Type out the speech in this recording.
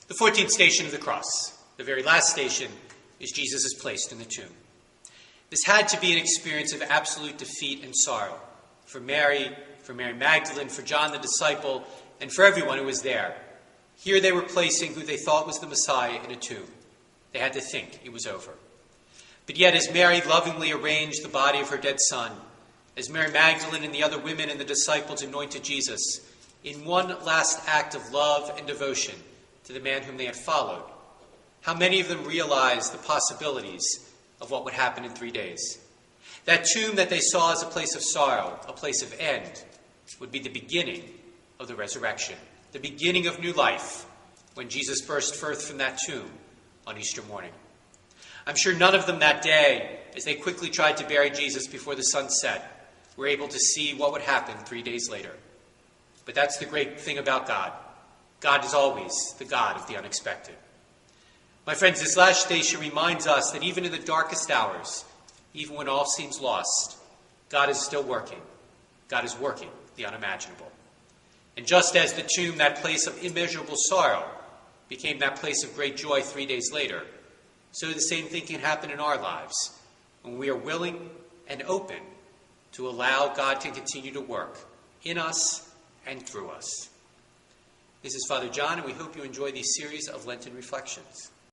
The 14th station of the cross, the very last station, is Jesus is placed in the tomb. This had to be an experience of absolute defeat and sorrow for Mary Magdalene, for John the disciple, and for everyone who was there. Here they were placing who they thought was the Messiah in a tomb. They had to think it was over. But yet, as Mary lovingly arranged the body of her dead son, as Mary Magdalene and the other women and the disciples anointed Jesus, in one last act of love and devotion to the man whom they had followed, how many of them realized the possibilities of what would happen in 3 days? That tomb that they saw as a place of sorrow, a place of end, would be the beginning of the resurrection, the beginning of new life, when Jesus burst forth from that tomb on Easter morning. I'm sure none of them that day, as they quickly tried to bury Jesus before the sun set, were able to see what would happen 3 days later. But that's the great thing about God. God is always the God of the unexpected. My friends, this last station reminds us that even in the darkest hours, even when all seems lost, God is still working. God is working the unimaginable. And just as the tomb, that place of immeasurable sorrow, became that place of great joy 3 days later, so the same thing can happen in our lives when we are willing and open to allow God to continue to work in us and through us. This is Father John, and we hope you enjoy these series of Lenten reflections.